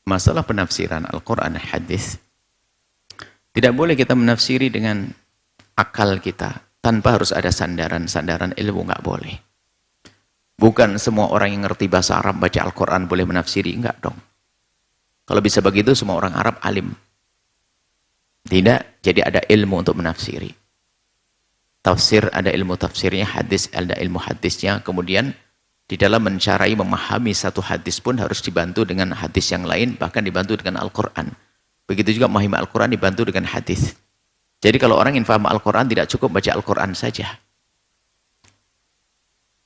masalah penafsiran Al-Quran dan hadis, tidak boleh kita menafsiri dengan akal kita tanpa harus ada sandaran ilmu, nggak boleh. Bukan semua orang yang ngerti bahasa Arab baca Al-Quran boleh menafsiri, enggak dong. Kalau bisa begitu semua orang Arab alim. Tidak, jadi ada ilmu untuk menafsiri. Tafsir ada ilmu tafsirnya, hadis ada ilmu hadisnya, kemudian di dalam mencarai memahami satu hadis pun harus dibantu dengan hadis yang lain, bahkan dibantu dengan Al-Quran. Begitu juga memahami Al-Quran dibantu dengan hadis. Jadi kalau orang ingin paham Al-Quran tidak cukup baca Al-Quran saja.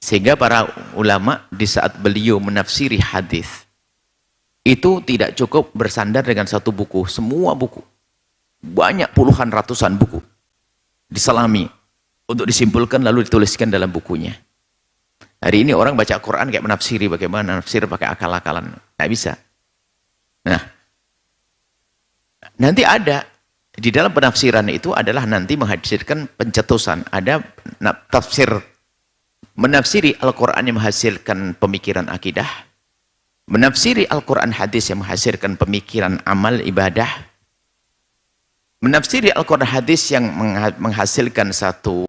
Sehingga para ulama di saat beliau menafsiri hadis itu tidak cukup bersandar dengan satu buku, semua buku. Banyak puluhan ratusan buku diselami untuk disimpulkan lalu dituliskan dalam bukunya. Hari ini orang baca Quran kayak menafsiri, bagaimana nafsir pakai akal-akalan, nggak bisa. Nah, nanti ada di dalam penafsiran itu adalah nanti menghasilkan pencetusan. Ada tafsir menafsiri Al-Quran yang menghasilkan pemikiran akidah, menafsiri Al-Quran hadis yang menghasilkan pemikiran amal ibadah, menafsiri Al-Quran hadis yang menghasilkan satu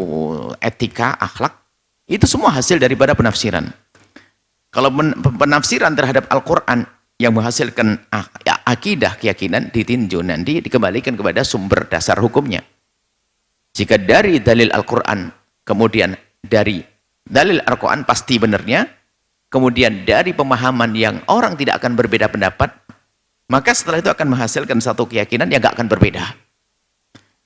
etika, akhlak. Itu semua hasil daripada penafsiran. Kalau penafsiran terhadap Al-Quran yang menghasilkan akidah, keyakinan, ditinjau nanti dikembalikan kepada sumber dasar hukumnya. Jika dari dalil Al-Quran, kemudian dari dalil Al-Quran pasti benarnya, kemudian dari pemahaman yang orang tidak akan berbeda pendapat, maka setelah itu akan menghasilkan satu keyakinan yang gak akan berbeda.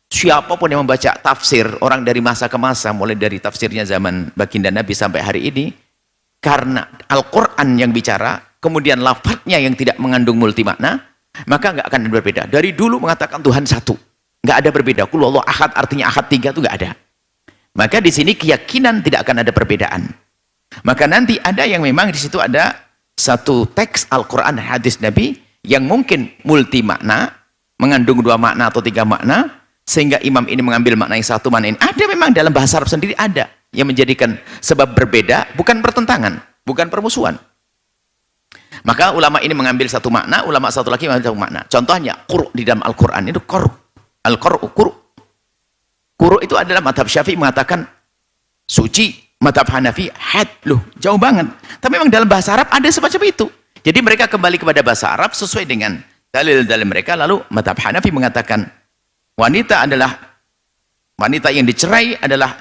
Siapapun yang membaca tafsir, orang dari masa ke masa, mulai dari tafsirnya zaman baginda Nabi sampai hari ini, karena Al-Quran yang bicara, kemudian lafadznya yang tidak mengandung multi makna, maka nggak akan berbeda. Dari dulu mengatakan Tuhan satu, nggak ada berbeda. Qul huwallahu ahad artinya ahad tiga itu nggak ada. Maka di sini keyakinan tidak akan ada perbedaan. Maka nanti ada yang memang di situ ada satu teks Al-Quran dan hadis Nabi yang mungkin multi makna, mengandung dua makna atau tiga makna, sehingga imam ini mengambil makna yang satu, makna ini. Ada memang dalam bahasa Arab sendiri ada yang menjadikan sebab berbeda, bukan pertentangan, bukan permusuhan. Maka ulama ini mengambil satu makna, ulama satu lagi mengambil satu makna. Contohnya, quru di dalam Al-Quran itu quru. Al-quru, quru. Quru itu adalah madhab Syafi'i mengatakan suci, madhab Hanafi had. Loh, jauh banget. Tapi memang dalam bahasa Arab ada semacam itu. Jadi mereka kembali kepada bahasa Arab sesuai dengan dalil-dalil mereka. Lalu madhab Hanafi mengatakan wanita yang dicerai adalah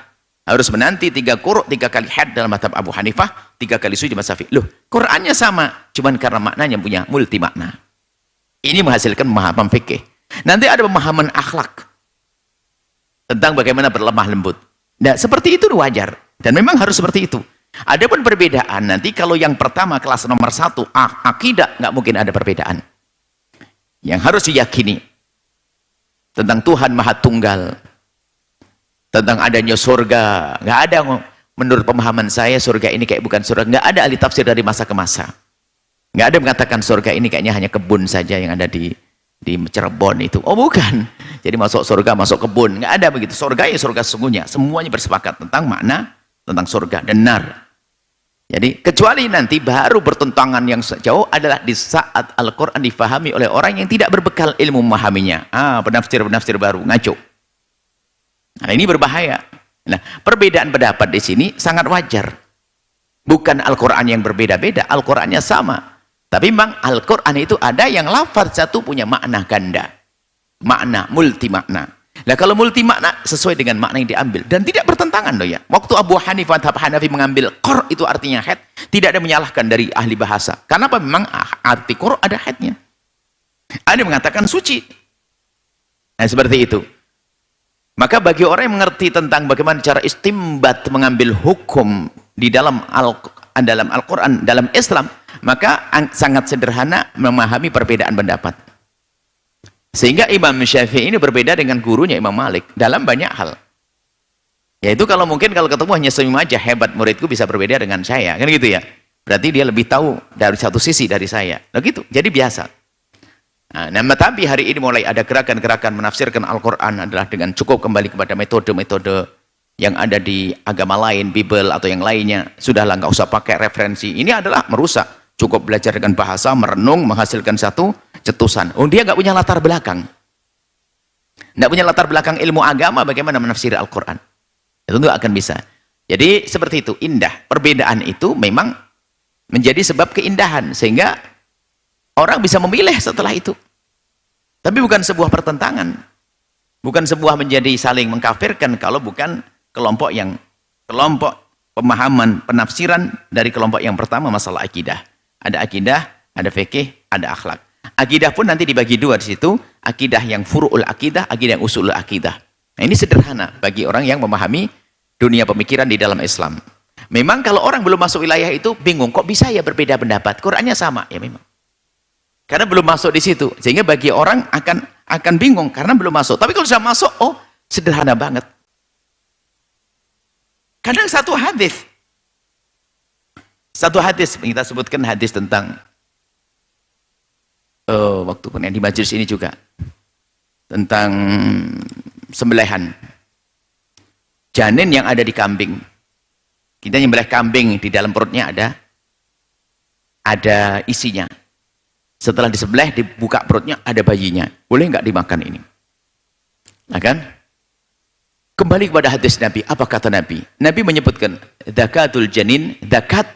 harus menanti 3 quru, 3 kali haid dalam mazhab Abu Hanifah, 3 kali suci mazhab Syafi'i. Loh, Qurannya sama, cuman karena maknanya punya multi makna. Ini menghasilkan pemahaman fikih. Nanti ada pemahaman akhlak tentang bagaimana berlemah lembut. Nah, seperti itu wajar dan memang harus seperti itu. Ada pun perbedaan nanti kalau yang pertama kelas nomor 1 akidah nggak mungkin ada perbedaan. Yang harus diyakini tentang Tuhan Maha Tunggal, tentang adanya surga, nggak ada. Menurut pemahaman saya surga ini kayak bukan surga, nggak ada ahli tafsir dari masa ke masa, nggak ada mengatakan surga ini kayaknya hanya kebun saja yang ada di Cirebon itu. Oh bukan, jadi masuk surga masuk kebun, nggak ada begitu. Surga ya surga sesungguhnya, semuanya bersepakat tentang makna tentang surga dan nar. Jadi kecuali nanti baru bertentangan yang jauh adalah di saat Al-Quran difahami oleh orang yang tidak berbekal ilmu memahaminya. Penafsir-penafsir baru ngaco. Nah, ini berbahaya. Nah, perbedaan pendapat di sini sangat wajar. Bukan Al-Quran yang berbeda-beda, Al-Qurannya sama. Tapi memang Al-Quran itu ada yang lafaz satu punya makna ganda. Makna, multi makna. Nah, kalau multi makna sesuai dengan makna yang diambil. Dan tidak bertentangan loh ya. Waktu Abu Hanifah, Hanafi mengambil qur itu artinya haid, tidak ada menyalahkan dari ahli bahasa. Karena apa? Memang arti qur ada haidnya. Ada yang mengatakan suci. Nah, seperti itu. Maka bagi orang yang mengerti tentang bagaimana cara istimbat mengambil hukum di dalam Al-Quran, dalam Islam, maka sangat sederhana memahami perbedaan pendapat. Sehingga Imam Syafi'i ini berbeda dengan gurunya Imam Malik dalam banyak hal. Yaitu kalau mungkin kalau ketemu hanya senyum aja, hebat muridku bisa berbeda dengan saya, kan gitu ya. Berarti dia lebih tahu dari satu sisi dari saya. Nah gitu, jadi biasa. Nah, tapi hari ini mulai ada gerakan-gerakan menafsirkan Al-Quran adalah dengan cukup kembali kepada metode-metode yang ada di agama lain, Bible atau yang lainnya. Sudahlah, nggak usah pakai referensi. Ini adalah merusak. Cukup belajar dengan bahasa, merenung, menghasilkan satu cetusan. Oh, dia nggak punya latar belakang. Nggak punya latar belakang ilmu agama, bagaimana menafsiri Al-Quran? Itu nggak akan bisa. Jadi seperti itu, indah. Perbedaan itu memang menjadi sebab keindahan, sehingga orang bisa memilih setelah itu. Tapi bukan sebuah pertentangan. Bukan sebuah menjadi saling mengkafirkan kalau bukan kelompok pemahaman, penafsiran dari kelompok yang pertama masalah akidah. Ada akidah, ada fikih, ada akhlak. Akidah pun nanti dibagi dua di situ, akidah yang furu'ul akidah, akidah yang usulul akidah. Nah, ini sederhana bagi orang yang memahami dunia pemikiran di dalam Islam. Memang kalau orang belum masuk wilayah itu bingung, kok bisa ya berbeda pendapat? Qurannya sama, ya memang. Karena belum masuk di situ, sehingga bagi orang akan bingung karena belum masuk. Tapi kalau sudah masuk, oh sederhana banget. Kadang satu hadis kita sebutkan hadis tentang waktu pun di majelis ini juga tentang sembelihan janin yang ada di kambing. Kita nyembelih kambing, di dalam perutnya ada isinya. Setelah disembelih, dibuka perutnya, ada bayinya. Boleh nggak dimakan ini? Nah kan? Kembali kepada hadis Nabi. Apa kata Nabi? Nabi menyebutkan zakatul janin, zakat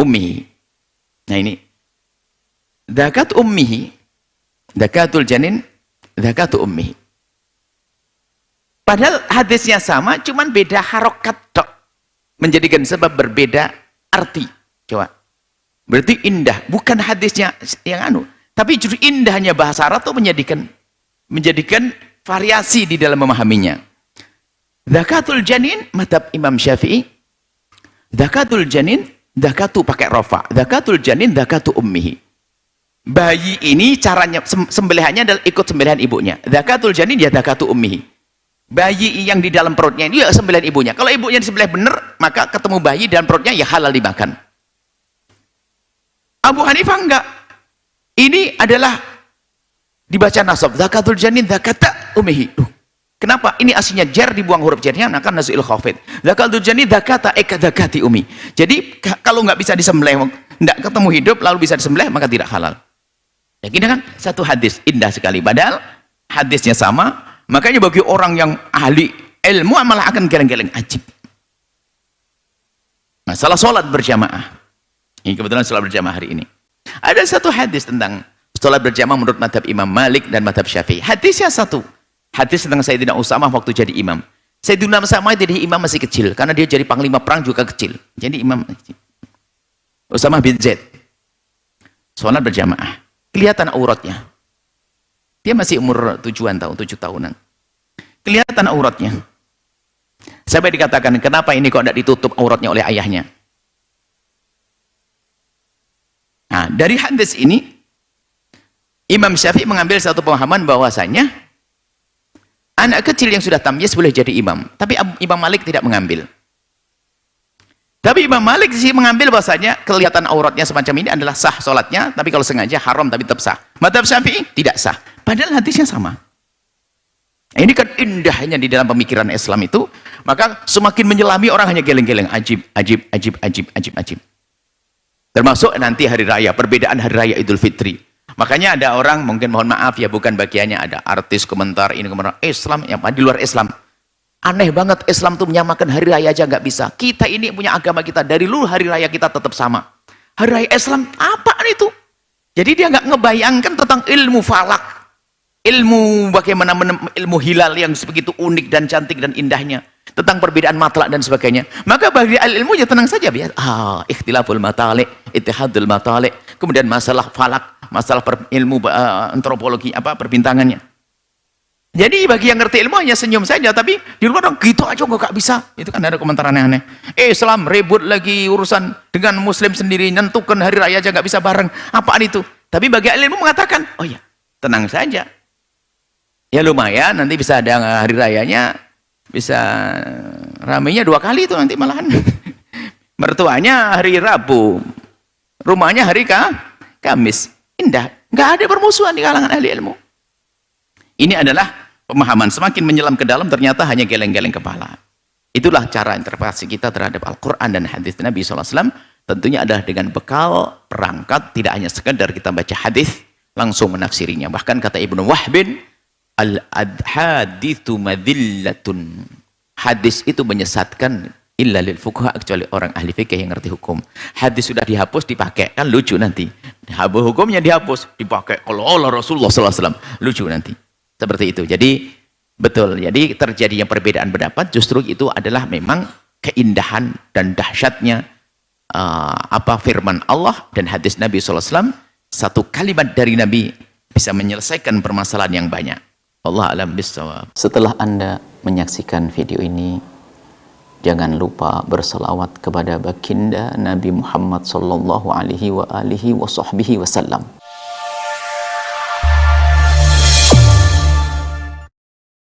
ummihi. Nah ini zakat ummihi, zakatul janin, zakat ummihi. Padahal hadisnya sama, cuman beda harokat tok, menjadikan sebab berbeda arti. Coba, berarti indah, bukan hadisnya yang tapi justru indahnya bahasa Arab itu menjadikan variasi di dalam memahaminya. Zakatul janin, madhab Imam Syafi'i, zakatul janin, zakatu pakai rofa, zakatul janin, zakatu ummihi. Bayi ini caranya sembelihannya adalah ikut sembelihan ibunya. Zakatul janin ya zakatu ummihi. Bayi yang di dalam perutnya ini ya sembelihan ibunya. Kalau ibunya disembelih benar, maka ketemu bayi dalam perutnya ya halal dimakan. Abu Hanifah enggak. Ini adalah dibaca nasab, zakatul janin zakata ummihi. Kenapa? Ini aslinya jar, dibuang huruf jarnya, maka nazuil khafid. Zakatul janin zakata zakati ummi. Jadi kalau nggak bisa disembelih, enggak ketemu hidup lalu bisa disembelih, maka tidak halal. Ya gini kan, satu hadis indah sekali, padahal hadisnya sama. Makanya bagi orang yang ahli ilmu malah akan geleng-geleng, ajib. Masalah sholat berjamaah. Ini kebetulan sholat berjamaah hari ini. Ada satu hadis tentang sholat berjamaah menurut madhab Imam Malik dan madhab Syafi'i. Hadisnya satu. Hadis tentang Sayyidina Usamah waktu jadi imam. Sayyidina Usamah jadi imam masih kecil. Karena dia jadi panglima perang juga kecil. Jadi imam Usamah bin Zaid. Sholat berjamaah. Kelihatan auratnya. Dia masih umur 7 tahunan. Kelihatan auratnya. Sampai dikatakan, kenapa ini kok tidak ditutup auratnya oleh ayahnya? Nah, dari hadis ini, Imam Syafi'i mengambil satu pemahaman bahwasanya anak kecil yang sudah tamyiz boleh jadi imam. Tapi Imam Malik tidak mengambil. Tapi Imam Malik sih mengambil bahwasanya kelihatan auratnya semacam ini adalah sah sholatnya, tapi kalau sengaja haram tapi tetap sah. Madhab Syafi'i tidak sah. Padahal hadisnya sama. Nah, ini kan indahnya di dalam pemikiran Islam itu, maka semakin menyelami orang hanya geleng-geleng, ajib, ajib, ajib, ajib, ajib, ajib. Termasuk nanti hari raya, perbedaan hari raya Idul Fitri. Makanya ada orang, mungkin mohon maaf ya, bukan bagiannya, ada artis komentar, ini komentar, Islam, yang di luar Islam. Aneh banget, Islam tuh menyamakan hari raya aja nggak bisa. Kita ini punya agama kita, dari dulu hari raya kita tetap sama. Hari raya Islam, apaan itu? Jadi dia nggak ngebayangkan tentang ilmu falak, ilmu bagaimana ilmu hilal yang begitu unik dan cantik dan indahnya, tentang perbedaan matlak dan sebagainya. Maka bagi ilmu ya tenang saja, biar ikhtilaful matalik, ittihadul matalik, kemudian masalah falak, masalah ilmu antropologi perbintangannya. Jadi bagi yang ngerti ilmu hanya senyum saja, tapi di luar orang gitu aja nggak bisa. Itu kan ada komentar aneh-aneh. Islam ribut lagi urusan dengan Muslim sendiri, nentukan hari raya aja nggak bisa bareng. Apaan itu? Tapi bagi ilmu mengatakan, oh ya tenang saja. Ya lumayan, nanti bisa ada hari rayanya, bisa ramainya 2 kali itu nanti malahan. Mertuanya hari Rabu, rumahnya hari Kamis. Indah, nggak ada permusuhan di kalangan ahli ilmu. Ini adalah pemahaman, semakin menyelam ke dalam ternyata hanya geleng-geleng kepala. Itulah cara interpretasi kita terhadap Al-Quran dan hadis Nabi SAW. Tentunya adalah dengan bekal perangkat, tidak hanya sekedar kita baca hadis langsung menafsirinya. Bahkan kata Ibnu Wahbin, al-hadithu madillatun. Hadis itu menyesatkan illa lil fuqaha, kecuali orang ahli fikih yang ngerti hukum. Hadis sudah dihapus dipakai, kan lucu nanti. Hukumnya dihapus dipakai kalau Allah Rasulullah SAW, lucu nanti. Seperti itu. Jadi betul. Jadi terjadinya perbedaan pendapat justru itu adalah memang keindahan dan dahsyatnya firman Allah dan hadis Nabi SAW. Satu kalimat dari Nabi bisa menyelesaikan permasalahan yang banyak. Allah alam bisawab. Setelah Anda menyaksikan video ini, jangan lupa berselawat kepada baginda Nabi Muhammad sallallahu alaihi wa alihi wa sahbihi wasallam.